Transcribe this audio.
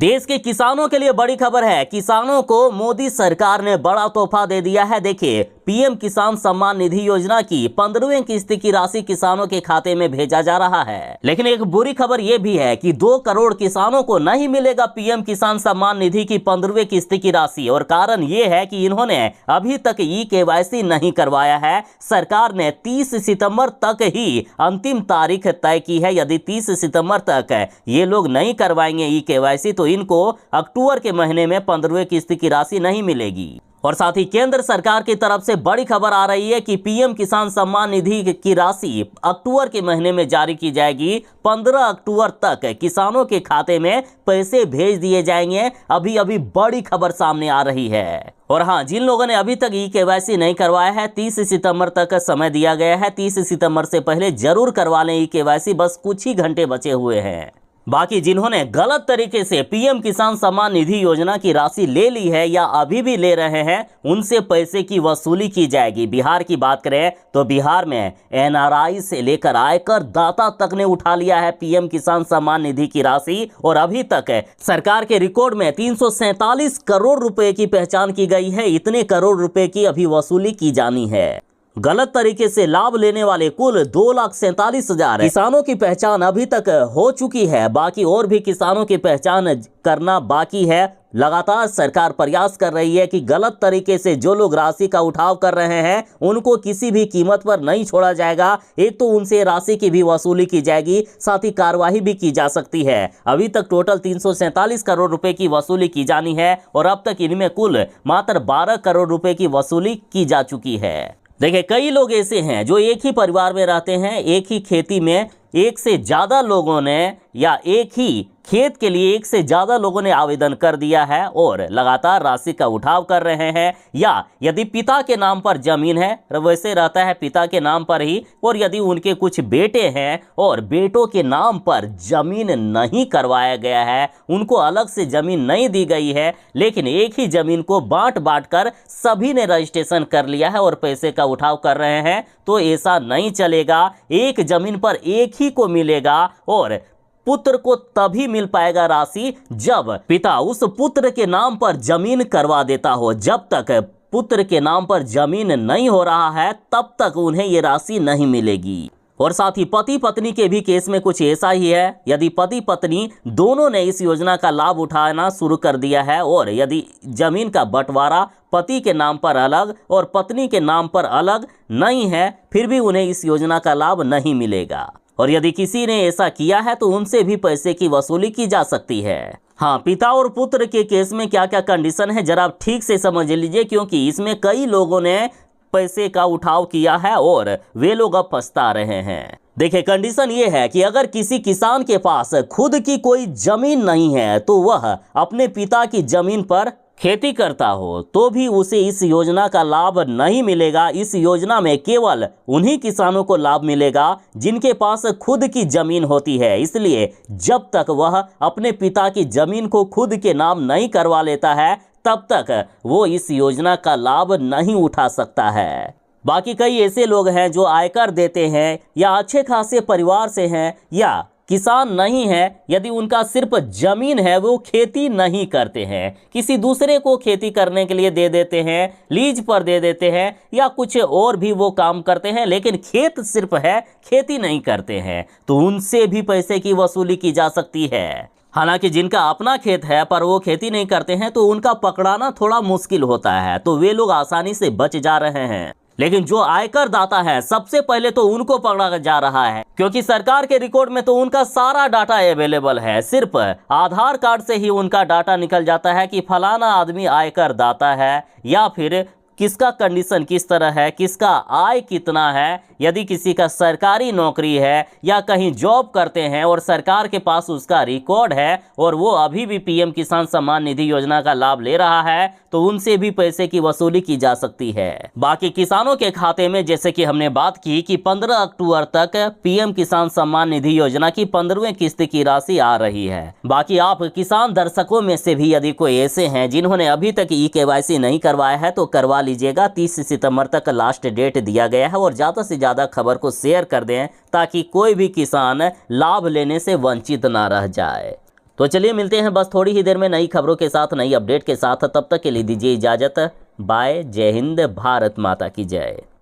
देश के किसानों के लिए बड़ी खबर है। किसानों को मोदी सरकार ने बड़ा तोहफा दे दिया है। देखिए, पीएम किसान सम्मान निधि योजना की 15वीं किस्त की राशि किसानों के खाते में भेजा जा रहा है। लेकिन एक बुरी खबर यह भी है कि 2 करोड़ किसानों को नहीं मिलेगा पीएम किसान सम्मान निधि की 15वीं किस्त की राशि। और कारण यह है कि इन्होंने अभी तक KYC नहीं करवाया है। सरकार ने 30 सितंबर तक ही अंतिम तारीख तय की है। यदि 30 सितंबर तक ये लोग नहीं करवाएंगे KYC तो इनको अक्टूबर के महीने में 15वीं किस्त की राशि नहीं मिलेगी। और साथ ही केंद्र सरकार की तरफ से बड़ी खबर आ रही है कि पीएम किसान सम्मान निधि की राशि अक्टूबर के महीने में जारी की जाएगी। 15 अक्टूबर तक किसानों के खाते में पैसे भेज दिए जाएंगे। अभी बड़ी खबर सामने आ रही है। और हाँ, जिन लोगों ने अभी तक KYC नहीं करवाया है, 30 सितंबर तक समय दिया गया है। 30 सितंबर से पहले जरूर करवा लें KYC, बस कुछ ही घंटे बचे हुए हैं। बाकी जिन्होंने गलत तरीके से पीएम किसान सम्मान निधि योजना की राशि ले ली है या अभी भी ले रहे हैं, उनसे पैसे की वसूली की जाएगी। बिहार की बात करें तो बिहार में NRI से लेकर आयकर दाता तक ने उठा लिया है पीएम किसान सम्मान निधि की राशि। और अभी तक सरकार के रिकॉर्ड में 347 करोड़ रुपए की पहचान की गई है। इतने करोड़ रुपए की अभी वसूली की जानी है। गलत तरीके से लाभ लेने वाले कुल 2,47,000 किसानों की पहचान अभी तक हो चुकी है। बाकी और भी किसानों की पहचान करना बाकी है। लगातार सरकार प्रयास कर रही है कि गलत तरीके से जो लोग राशि का उठाव कर रहे हैं उनको किसी भी कीमत पर नहीं छोड़ा जाएगा। एक तो उनसे राशि की भी वसूली की जाएगी, साथ ही कार्रवाई भी की जा सकती है। अभी तक टोटल 347 करोड़ रुपए की वसूली की जानी है और अब तक इनमें कुल मात्र 12 करोड़ रुपए की वसूली की जा चुकी है। देखिए, कई लोग ऐसे हैं जो एक ही परिवार में रहते हैं, एक ही खेती में एक से ज़्यादा लोगों ने या एक ही खेत के लिए एक से ज़्यादा लोगों ने आवेदन कर दिया है और लगातार राशि का उठाव कर रहे हैं। या यदि पिता के नाम पर जमीन है, वैसे रहता है पिता के नाम पर ही, और यदि उनके कुछ बेटे हैं और बेटों के नाम पर जमीन नहीं करवाया गया है, उनको अलग से जमीन नहीं दी गई है, लेकिन एक ही जमीन को बांट कर सभी ने रजिस्ट्रेशन कर लिया है और पैसे का उठाव कर रहे हैं, तो ऐसा नहीं चलेगा। एक जमीन पर एक ही को मिलेगा और पुत्र को तभी मिल पाएगा राशि जब पिता उस पुत्र के नाम पर जमीन करवा देता हो। जब तक पुत्र के नाम पर जमीन नहीं हो रहा है तब तक उन्हें ये राशि नहीं मिलेगी। और साथ ही पति पत्नी के भी केस में कुछ ऐसा ही है। यदि पति पत्नी दोनों ने इस योजना का लाभ उठाना शुरू कर दिया है और यदि जमीन का बंटवारा पति के नाम पर अलग और पत्नी के नाम पर अलग नहीं है, फिर भी उन्हें इस योजना का लाभ नहीं मिलेगा। और यदि किसी ने ऐसा किया है तो उनसे भी पैसे की वसूली की जा सकती है। हाँ, पिता और पुत्र के केस में क्या क्या कंडीशन है जरा आप ठीक से समझ लीजिए, क्योंकि इसमें कई लोगों ने पैसे का उठाव किया है और वे लोग अब पछता रहे हैं। देखिए, कंडीशन ये है कि अगर किसी किसान के पास खुद की कोई जमीन नहीं है तो वह अपने पिता की जमीन पर खेती करता हो तो भी उसे इस योजना का लाभ नहीं मिलेगा। इस योजना में केवल उन्हीं किसानों को लाभ मिलेगा जिनके पास खुद की जमीन होती है। इसलिए जब तक वह अपने पिता की जमीन को खुद के नाम नहीं करवा लेता है तब तक वो इस योजना का लाभ नहीं उठा सकता है। बाकी कई ऐसे लोग हैं जो आयकर देते हैं या अच्छे खासे परिवार से हैं या किसान नहीं है, यदि उनका सिर्फ जमीन है, वो खेती नहीं करते हैं, किसी दूसरे को खेती करने के लिए दे देते हैं, लीज पर दे देते हैं या कुछ और भी वो काम करते हैं, लेकिन खेत सिर्फ है, खेती नहीं करते हैं, तो उनसे भी पैसे की वसूली की जा सकती है। हालांकि जिनका अपना खेत है पर वो खेती नहीं करते हैं तो उनका पकड़ाना थोड़ा मुश्किल होता है, तो वे लोग आसानी से बच जा रहे हैं। लेकिन जो आयकर दाता है सबसे पहले तो उनको पकड़ा जा रहा है, क्योंकि सरकार के रिकॉर्ड में तो उनका सारा डाटा अवेलेबल है। सिर्फ आधार कार्ड से ही उनका डाटा निकल जाता है कि फलाना आदमी आयकर दाता है या फिर किसका कंडीशन किस तरह है, किसका आय कितना है, यदि किसी का सरकारी नौकरी है या कहीं जॉब करते हैं और सरकार के पास उसका रिकॉर्ड है और वो अभी भी पीएम किसान सम्मान निधि योजना का लाभ ले रहा है तो उनसे भी पैसे की वसूली की जा सकती है। बाकी किसानों के खाते में जैसे कि हमने बात की कि 15 अक्टूबर तक पीएम किसान सम्मान निधि योजना की 15वीं किस्त की राशि आ रही है। बाकी आप किसान दर्शकों में से भी यदि कोई ऐसे हैं जिन्होंने अभी तक KYC नहीं करवाया है तो करवा लीजिएगा। 30 सितंबर तक लास्ट डेट दिया गया है और ज़्यादा से ज़्यादा खबर को शेयर कर दें ताकि कोई भी किसान लाभ लेने से वंचित ना रह जाए। तो चलिए मिलते हैं बस थोड़ी ही देर में नई खबरों के साथ, नई अपडेट के साथ। तब तक के लिए दीजिए इजाज़त। बाय। जय हिंद। भारत माता की जय।